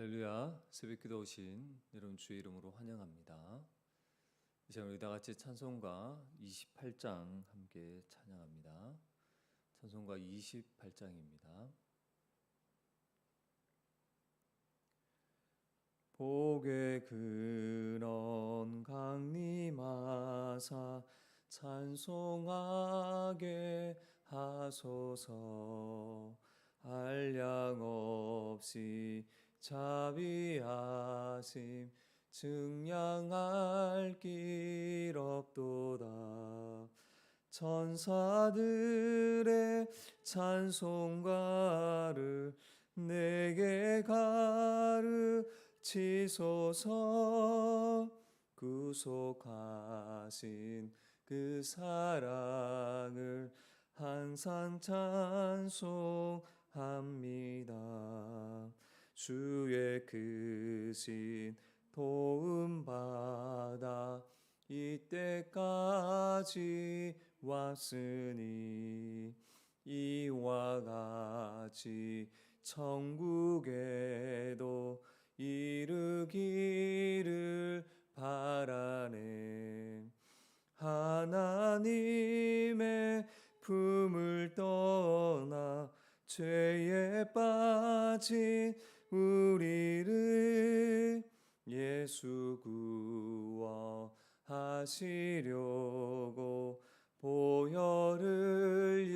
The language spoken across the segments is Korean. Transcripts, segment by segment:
할렐루야, 새벽기도 오신 여러분 주의 이름으로 환영합니다. 이 시간 우리 다 같이 찬송가 28장 함께 찬양합니다. 찬송가 28장입니다. 복의 근원 강림하사 찬송하게 하소서. 한량 없이 자비하심 증량할 길 없도다. 천사들의 찬송가를 내게 가르치소서. 구속하신 그 사랑을 항상 찬송합니다. 주의 크신 도움 받아 이때까지 왔으니 이와 같이 천국에도 이르기를 바라네. 하나님의 품을 떠나 죄에 빠진 우리를 예수 구원하시려고 보혈을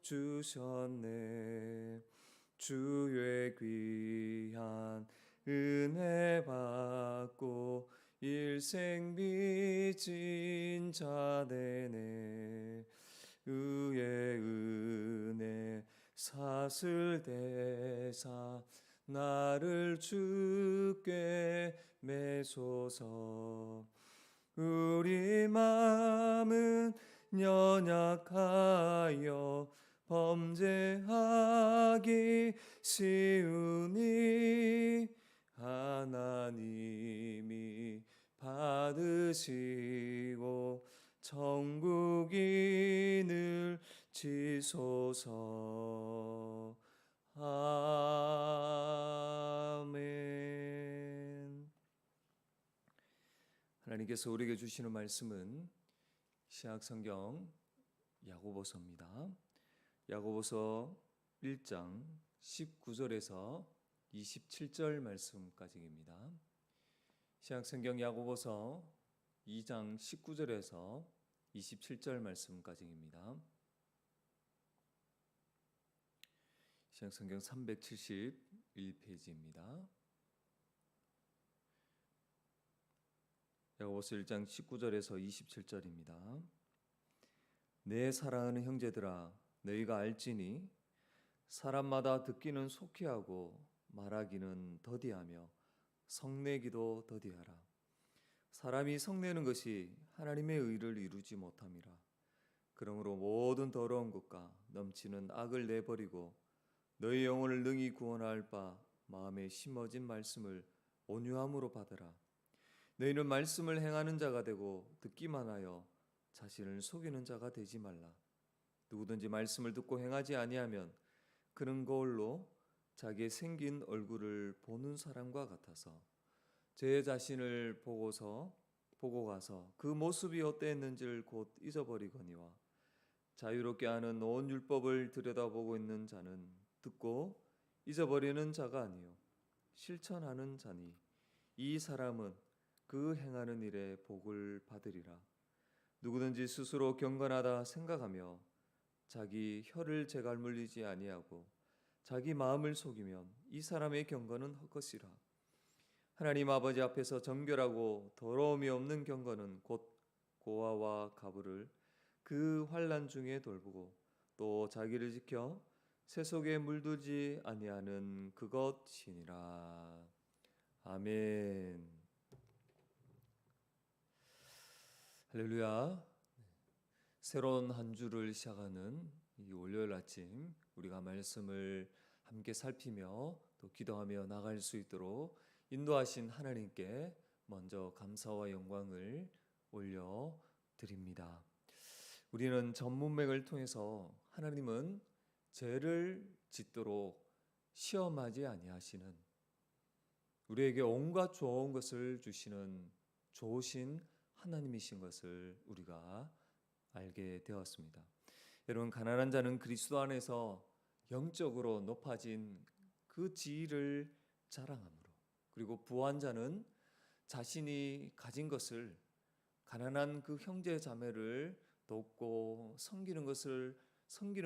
여주셨네. 주의 귀한 은혜 받고 일생 빚진 자 되네. 의의 은혜 사슬 대사 나를 주께 매소서. 우리 마음은 연약하여 범죄하기 쉬우니 하나님이 받으시고 천국인을 지소서. 아멘. 하나님께서 우리에게 주시는 말씀은 신약성경 야고보서입니다. 야고보서 1장 19절에서 27절 말씀까지입니다. 신약성경 야고보서 2장 19절에서 27절 말씀까지입니다. 신약성경 371페이지입니다. 야고보서 1장 19절에서 27절입니다. 내 사랑하는 형제들아, 너희가 알지니 사람마다 듣기는 속히 하고 말하기는 더디하며 성내기도 더디하라. 사람이 성내는 것이 하나님의 의를 이루지 못함이라. 그러므로 모든 더러운 것과 넘치는 악을 내버리고 너희 영혼을 능히 구원할 바 마음에 심어진 말씀을 온유함으로 받으라. 너희는 말씀을 행하는 자가 되고 듣기만 하여 자신을 속이는 자가 되지 말라. 누구든지 말씀을 듣고 행하지 아니하면 그는 거울로 자기의 생긴 얼굴을 보는 사람과 같아서 제 자신을 보고 가서 그 모습이 어땠는지를 곧 잊어버리거니와 자유롭게 하는 온 율법을 들여다보고 있는 자는 듣고 잊어버리는 자가 아니요 실천하는 자니 이 사람은 그 행하는 일에 복을 받으리라. 누구든지 스스로 경건하다 생각하며 자기 혀를 제갈 물리지 아니하고 자기 마음을 속이면 이 사람의 경건은 헛것이라. 하나님 아버지 앞에서 정결하고 더러움이 없는 경건은 곧 고아와 가부를 그 환난 중에 돌보고 또 자기를 지켜 새 속에 물들지 아니하는 그것이니라. 아멘. 할렐루야. 새로운 한 주를 시작하는 이 월요일 아침 우리가 말씀을 함께 살피며 또 기도하며 나갈 수 있도록 인도하신 하나님께 먼저 감사와 영광을 올려드립니다. 우리는 전 문맥을 통해서 하나님은 죄를 짓도록 시험하지 아니하시는 우리에게 온갖 좋은 것을 주시는 좋으신 하나님이신 것을 우리가 알게 되었습니다. 여러분, 가난한 자는 그리스도 안에서 영적으로 높아진 그 지위를 자랑함으로, 그리고 부한 자는 자신이 가진 것을 가난한 그 형제 자매를 돕고 섬기는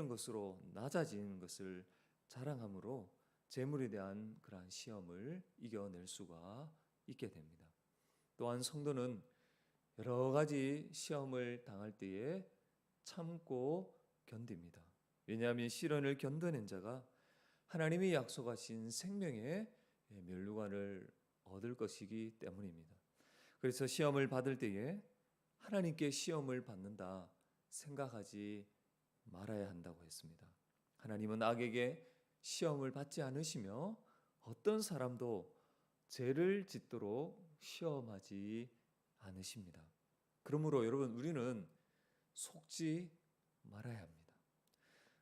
것으로 낮아지는 것을 자랑함으로 재물에 대한 그러한 시험을 이겨낼 수가 있게 됩니다. 또한 성도는 여러 가지 시험을 당할 때에 참고 견딥니다. 왜냐하면 시련을 견뎌낸 자가 하나님이 약속하신 생명의 면류관을 얻을 것이기 때문입니다. 그래서 시험을 받을 때에 하나님께 시험을 받는다 생각하지 말아야 한다고 했습니다. 하나님은 악에게 시험을 받지 않으시며 어떤 사람도 죄를 짓도록 시험하지 않으십니다. 그러므로 여러분, 우리는 속지 말아야 합니다.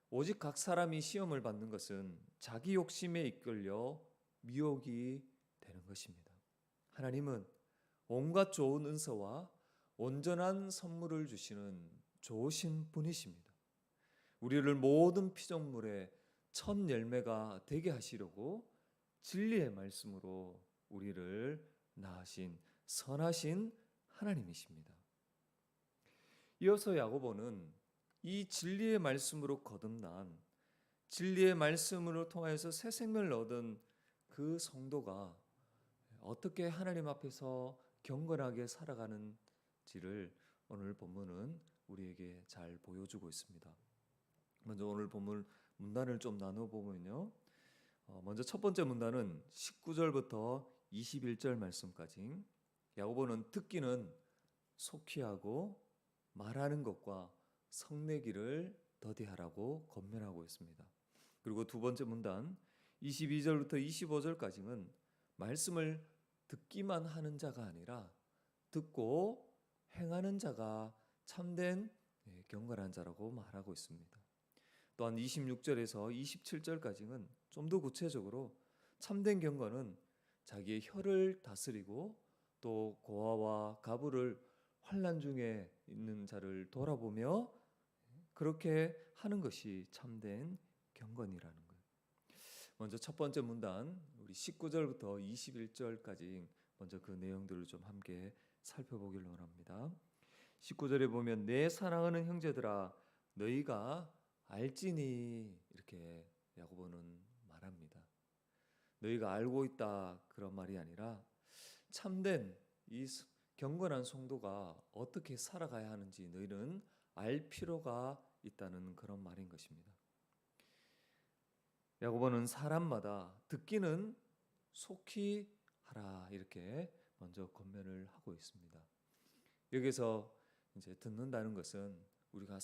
오직 각 사람이 시험을 받는 것은 자기 욕심에 이끌려 미혹이 되는 것입니다. 하나님은 온갖 좋은 은사와 온전한 선물을 주시는 좋으신 분이십니다. 우리를 모든 피조물의 첫 열매가 되게 하시려고 진리의 말씀으로 우리를 낳으신 선하신 하나님이십니다. 이어서 야고보는 이 진리의 말씀으로 거듭난, 진리의 말씀으로 통하여서 새 생명을 얻은 그 성도가 어떻게 하나님 앞에서 경건하게 살아가는지를 오늘 본문은 우리에게 잘 보여주고 있습니다. 먼저 오늘 본문 문단을 좀 나눠보면요, 먼저 첫 번째 문단은 19절부터 21절 말씀까지, 야고보는 듣기는 속히하고 말하는 것과 성내기를 더디하라고 권면하고 있습니다. 그리고 두 번째 문단 22절부터 25절까지는 말씀을 듣기만 하는 자가 아니라 듣고 행하는 자가 참된 경건한 자라고 말하고 있습니다. 또한 26절에서 27절까지는 좀 더 구체적으로 참된 경건은 자기의 혀를 다스리고 또 고아와 가부를 환난 중에 있는 자를 돌아보며 그렇게 하는 것이 참된 경건이라는 거예요. 먼저 첫 번째 문단 우리 19절부터 21절까지 먼저 그 내용들을 좀 함께 살펴보기를 원합니다. 19절에 보면 내 사랑하는 형제들아 너희가 알지니, 이렇게 야고보는 말합니다. 너희가 알고 있다 그런 말이 아니라 참된 이 경건한 성도가 어떻게 살아가야 하는지 너희는 알 필요가 있다는 그런 말인 것입니다. 야고보는 사람마다 듣기는 속히 하라 이렇게 먼저 권면을 하고 있습니다. 여기서 이제 듣는다는 것은 우리가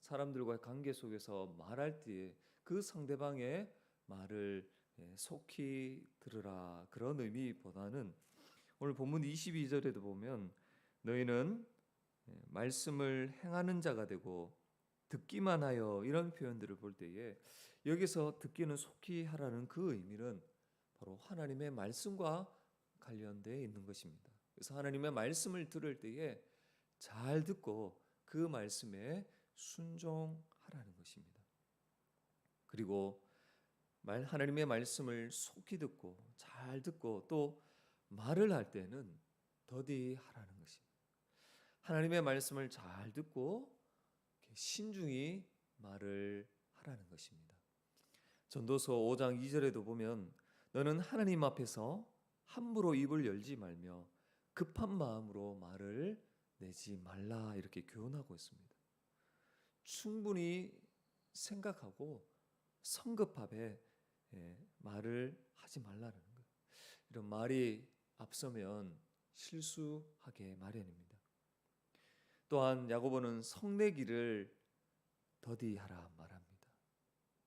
사람들과의 관계 속에서 말할 때에 그 상대방의 말을 속히 들으라 그런 의미보다는 오늘 본문 22절에도 보면 너희는 말씀을 행하는 자가 되고 듣기만 하여 이런 표현들을 볼 때에 여기서 듣기는 속히 하라는 그 의미는 바로 하나님의 말씀과 관련되어 있는 것입니다. 그래서 하나님의 말씀을 들을 때에 잘 듣고 그 말씀에 순종하라는 것입니다. 그리고 하나님의 말씀을 속히 듣고 잘 듣고 또 말을 할 때는 더디하라는 것입니다. 하나님의 말씀을 잘 듣고 신중히 말을 하라는 것입니다. 전도서 5장 2절에도 보면 너는 하나님 앞에서 함부로 입을 열지 말며 급한 마음으로 말을 내지 말라 이렇게 교훈하고 있습니다. 충분히 생각하고 성급하게 말을 하지 말라는 거예요. 이런 말이 앞서면 실수하게 마련입니다. 또한 야고보는 성내기를 더디하라 말합니다.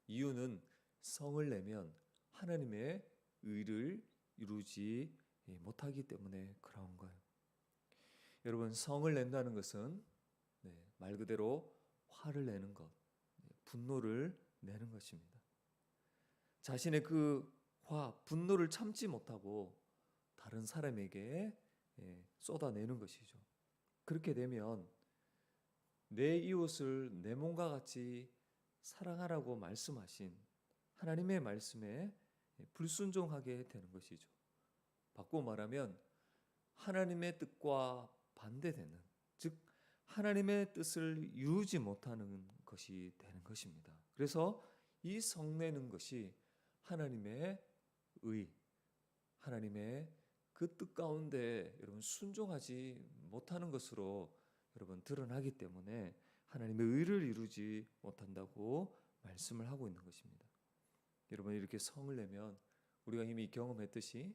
이유는 성을 내면 하나님의 의를 이루지 못하기 때문에 그런 거예요. 여러분, 성을 낸다는 것은 말 그대로 화를 내는 것, 분노를 내는 것입니다. 자신의 그 분노를 참지 못하고 다른 사람에게 쏟아내는 것이죠. 그렇게 되면 내 이웃을 내 몸과 같이 사랑하라고 말씀하신 하나님의 말씀에 불순종하게 되는 것이죠. 바꾸어 말하면 하나님의 뜻과 반대되는, 즉 하나님의 뜻을 이루지 못하는 것이 되는 것입니다. 그래서 이 성내는 것이 하나님의 의, 하나님의 그 뜻 가운데 여러분 순종하지 못하는 것으로 여러분 드러나기 때문에 하나님의 의를 이루지 못한다고 말씀을 하고 있는 것입니다. 여러분 이렇게 성을 내면 우리가 이미 경험했듯이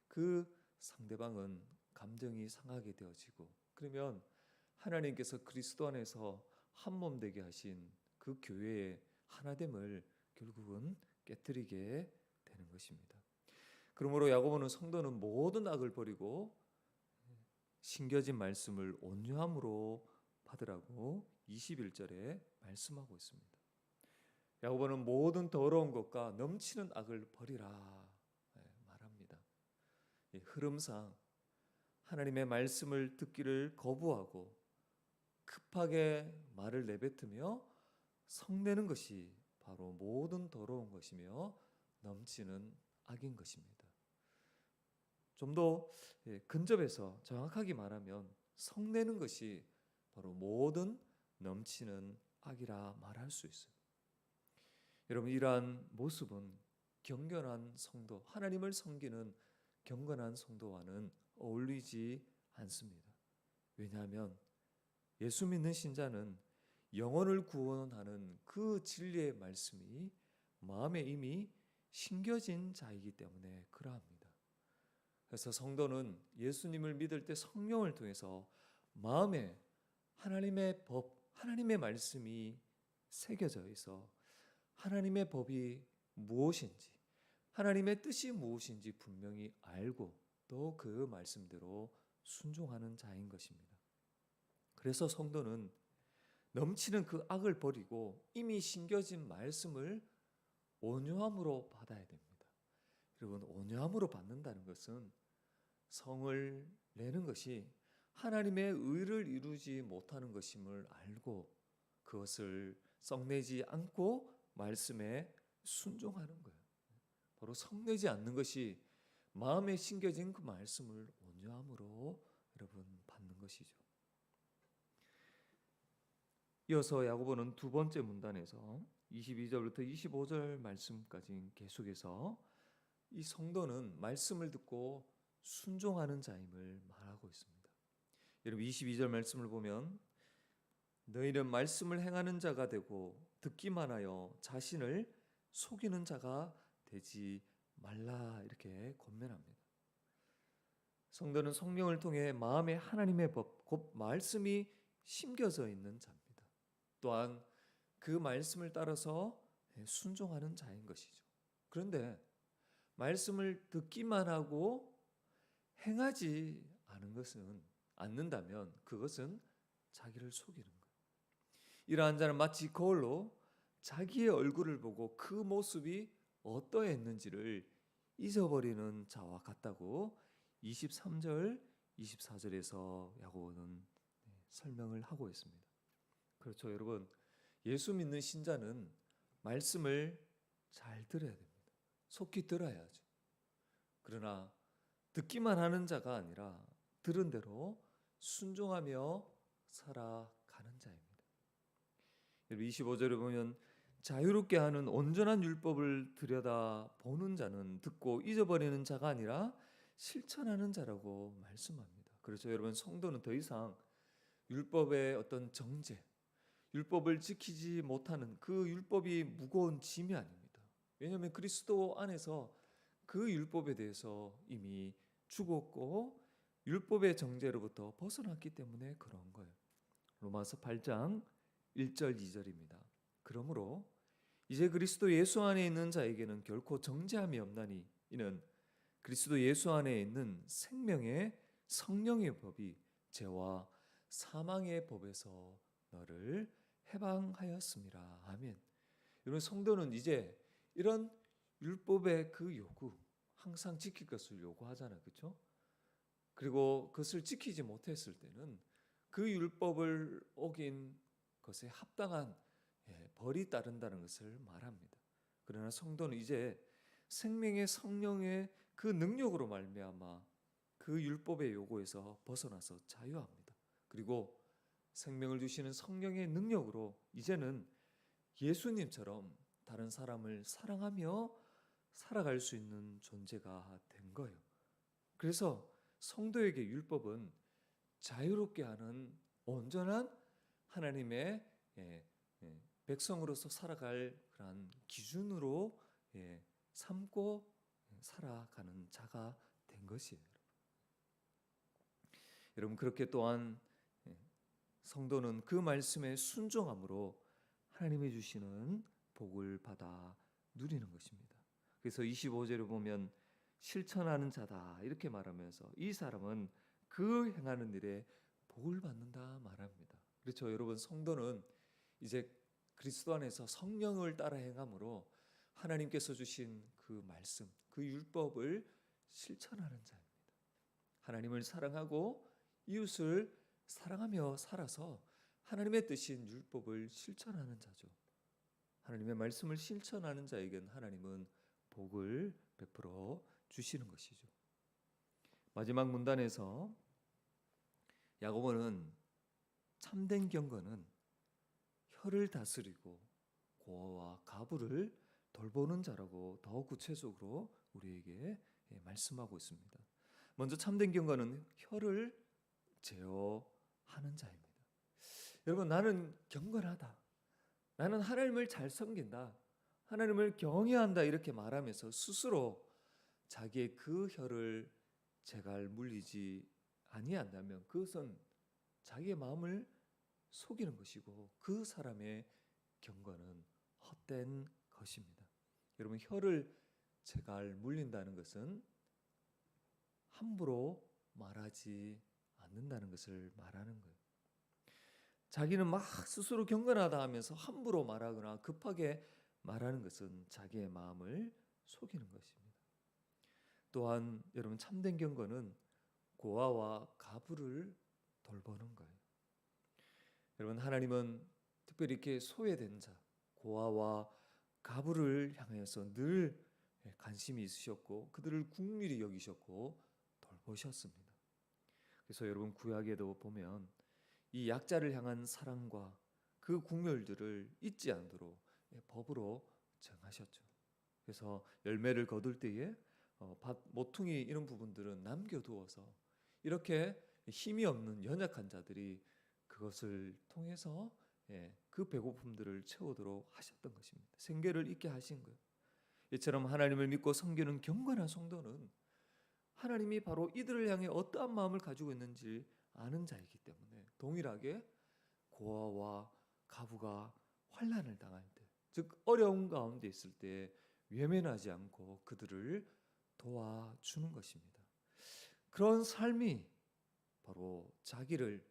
그 상대방은 감정이 상하게 되어지고, 그러면 하나님께서 그리스도 안에서 한 몸 되게 하신 그 교회의 하나됨을 결국은 깨뜨리게 되는 것입니다. 그러므로 야고보는 성도는 모든 악을 버리고 신겨진 말씀을 온유함으로 받으라고 21절에 말씀하고 있습니다. 야고보는 모든 더러운 것과 넘치는 악을 버리라 말합니다. 흐름상 하나님의 말씀을 듣기를 거부하고 급하게 말을 내뱉으며 성내는 것이 바로 모든 더러운 것이며 넘치는 악인 것입니다. 좀 더 근접해서 정확하게 말하면 성내는 것이 바로 모든 넘치는 악이라 말할 수 있어요. 여러분 이러한 모습은 경건한 성도, 하나님을 섬기는 경건한 성도와는 어울리지 않습니다. 왜냐하면 예수 믿는 신자는 영혼을 구원하는 그 진리의 말씀이 마음에 이미 심겨진 자이기 때문에 그러합니다. 그래서 성도는 예수님을 믿을 때 성령을 통해서 마음에 하나님의 법, 하나님의 말씀이 새겨져 있어 하나님의 법이 무엇인지, 하나님의 뜻이 무엇인지 분명히 알고 또 그 말씀대로 순종하는 자인 것입니다. 그래서 성도는 넘치는 그 악을 버리고 이미 심겨진 말씀을 온유함으로 받아야 됩니다. 여러분 온유함으로 받는다는 것은 성을 내는 것이 하나님의 의를 이루지 못하는 것임을 알고 그것을 썩내지 않고 말씀에 순종하는 거예요. 바로 성내지 않는 것이 마음에 심겨진 그 말씀을 온유함으로 여러분 받는 것이죠. 이어서 야고보는 두 번째 문단에서 22절부터 25절 말씀까지 계속해서 이 성도는 말씀을 듣고 순종하는 자임을 말하고 있습니다. 여러분 22절 말씀을 보면 너희는 말씀을 행하는 자가 되고 듣기만 하여 자신을 속이는 자가 되지 말라 이렇게 권면합니다. 성도는 성령을 통해 마음에 하나님의 법, 곧 말씀이 심겨져 있는 자입니다. 또한 그 말씀을 따라서 순종하는 자인 것이죠. 그런데 말씀을 듣기만 하고 행하지 않는다면 그것은 자기를 속이는 거예요. 이러한 자는 마치 거울로 자기의 얼굴을 보고 그 모습이 어떠했는지를 잊어버리는 자와 같다고 23절, 24절에서 야고보는 설명을 하고 있습니다. 그렇죠, 여러분. 예수 믿는 신자는 말씀을 잘 들어야 됩니다. 속히 들어야죠. 그러나 듣기만 하는 자가 아니라 들은 대로 순종하며 살아가는 자입니다. 25절에 보면 자유롭게 하는 온전한 율법을 들여다보는 자는 듣고 잊어버리는 자가 아니라 실천하는 자라고 말씀합니다. 그렇죠, 여러분. 성도는 더 이상 율법의 어떤 정죄, 율법을 지키지 못하는 그 율법이 무거운 짐이 아닙니다. 왜냐하면 그리스도 안에서 그 율법에 대해서 이미 죽었고 율법의 정죄로부터 벗어났기 때문에 그런 거예요. 로마서 8장 1절 2절입니다. 그러므로 이제 그리스도 예수 안에 있는 자에게는 결코 정죄함이 없나니 이는 그리스도 예수 안에 있는 생명의 성령의 법이 죄와 사망의 법에서 너를 해방하였음이라. 아멘. 여러분 성도는 이제 이런 율법의 그 요구, 항상 지킬 것을 요구하잖아요. 그렇죠? 그리고 그것을 지키지 못했을 때는 그 율법을 어긴 것에 합당한 벌이 따른다는 것을 말합니다. 그러나 성도는 이제 생명의 성령의 그 능력으로 말미암아 그 율법의 요구에서 벗어나서 자유합니다. 그리고 생명을 주시는 성령의 능력으로 이제는 예수님처럼 다른 사람을 사랑하며 살아갈 수 있는 존재가 된 거예요. 그래서 성도에게 율법은 자유롭게 하는 온전한 하나님의 백성으로서 살아갈 그런 기준으로 삼고 살아가는 자가 된 것이에요. 여러분, 그렇게 또한 성도는 그 말씀에 순종함으로 하나님이 주시는 복을 받아 누리는 것입니다. 그래서 25절에 보면 실천하는 자다 이렇게 말하면서 이 사람은 그 행하는 일에 복을 받는다 말합니다. 그렇죠. 여러분, 성도는 이제 그리스도 안에서 성령을 따라 행함으로 하나님께서 주신 그 말씀, 그 율법을 실천하는 자입니다. 하나님을 사랑하고 이웃을 사랑하며 살아서 하나님의 뜻인 율법을 실천하는 자죠. 하나님의 말씀을 실천하는 자에겐 하나님은 복을 베풀어 주시는 것이죠. 마지막 문단에서 야고보는 참된 경건은 혀를 다스리고 고아와 가부를 돌보는 자라고 더 구체적으로 우리에게 말씀하고 있습니다. 먼저 참된 경건은 혀를 제어하는 자입니다. 여러분, 나는 경건하다, 나는 하나님을 잘 섬긴다, 하나님을 경외한다 이렇게 말하면서 스스로 자기의 그 혀를 제갈 물리지 아니한다면 그것은 자기의 마음을 속이는 것이고 그 사람의 경건은 헛된 것입니다. 여러분, 혀를 제갈 물린다는 것은 함부로 말하지 않는다는 것을 말하는 거예요. 자기는 막 스스로 경건하다 하면서 함부로 말하거나 급하게 말하는 것은 자기의 마음을 속이는 것입니다. 또한 여러분, 참된 경건은 고아와 가부를 돌보는 거예요. 여러분, 하나님은 특별히 이렇게 소외된 자, 고아와 가부를 향해서 늘 관심이 있으셨고 그들을 긍휼히 여기셨고 돌보셨습니다. 그래서 여러분, 구약에도 보면 이 약자를 향한 사랑과 그 긍휼들을 잊지 않도록 법으로 정하셨죠. 그래서 열매를 거둘 때에 밭 모퉁이 이런 부분들은 남겨두어서 이렇게 힘이 없는 연약한 자들이 그것을 통해서 그 배고픔들을 채우도록 하셨던 것입니다. 생계를 잊게 하신 거예요. 이처럼 하나님을 믿고 섬기는 경건한 성도는 하나님이 바로 이들을 향해 어떠한 마음을 가지고 있는지 아는 자이기 때문에 동일하게 고아와 가부가 환난을 당할 때, 즉 어려운 가운데 있을 때 외면하지 않고 그들을 도와주는 것입니다. 그런 삶이 바로 자기를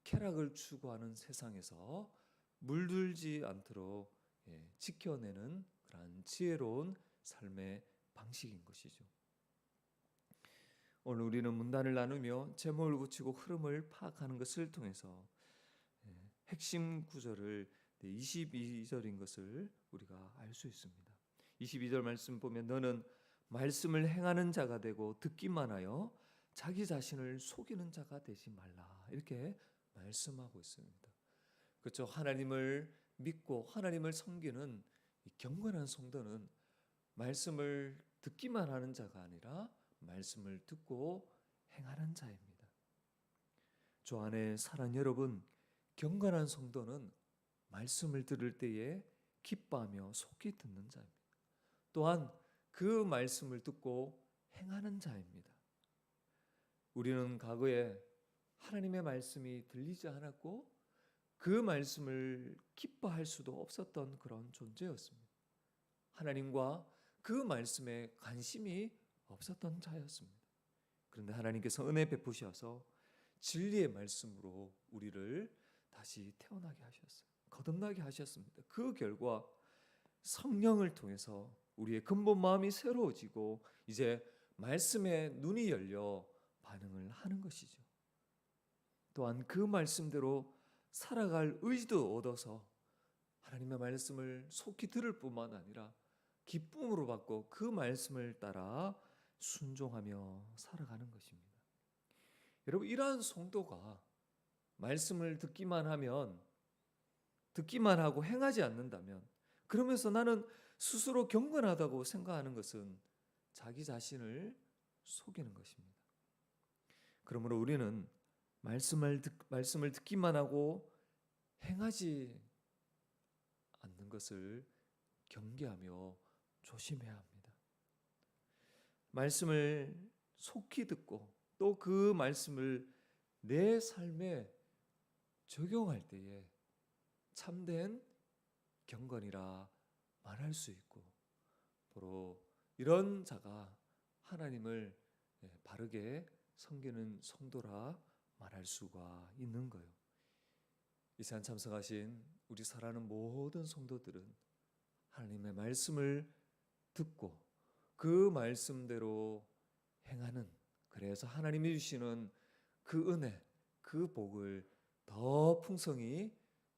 쾌락을 추구하는 세상에서 물들지 않도록 지켜내는 그런 지혜로운 삶의 방식인 것이죠. 오늘 우리는 문단을 나누며 제목을 붙이고 흐름을 파악하는 것을 통해서 핵심 구절을 22절인 것을 우리가 알 수 있습니다. 22절 말씀 보면 너는 말씀을 행하는 자가 되고 듣기만 하여 자기 자신을 속이는 자가 되지 말라 이렇게 말씀하고 있습니다. 그렇죠. 하나님을 믿고 하나님을 섬기는 경건한 성도는 말씀을 듣기만 하는 자가 아니라 말씀을 듣고 행하는 자입니다. 주 안에 사랑 여러분, 경건한 성도는 말씀을 들을 때에 기뻐하며 속히 듣는 자입니다. 또한 그 말씀을 듣고 행하는 자입니다. 우리는 과거에 하나님의 말씀이 들리지 않았고 그 말씀을 기뻐할 수도 없었던 그런 존재였습니다. 하나님과 그 말씀에 관심이 없었던 자였습니다. 그런데 하나님께서 은혜 베푸셔서 진리의 말씀으로 우리를 다시 태어나게 하셨어요. 거듭나게 하셨습니다. 그 결과 성령을 통해서 우리의 근본 마음이 새로워지고 이제 말씀에 눈이 열려 반응을 하는 것이죠. 또한 그 말씀대로 살아갈 의지도 얻어서 하나님의 말씀을 속히 들을 뿐만 아니라 기쁨으로 받고 그 말씀을 따라 순종하며 살아가는 것입니다. 여러분, 이러한 성도가 말씀을 듣기만 하고 행하지 않는다면, 그러면서 나는 스스로 경건하다고 생각하는 것은 자기 자신을 속이는 것입니다. 그러므로 우리는 말씀을 듣기만 하고 행하지 않는 것을 경계하며 조심해야 합니다. 말씀을 속히 듣고 또 그 말씀을 내 삶에 적용할 때에 참된 경건이라 말할 수 있고, 바로 이런 자가 하나님을 바르게 섬기는 성도라 말할 수가 있는 거예요. 이 시간 참석하신 우리 사랑하는 모든 성도들은 하나님의 말씀을 듣고 그 말씀대로 행하는, 그래서 하나님이 주시는 그 은혜, 그 복을 더 풍성히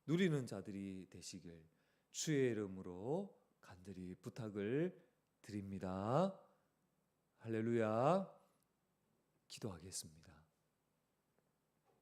누리는 자들이 되시길 주의 이름으로 간절히 부탁을 드립니다. 할렐루야. 기도하겠습니다.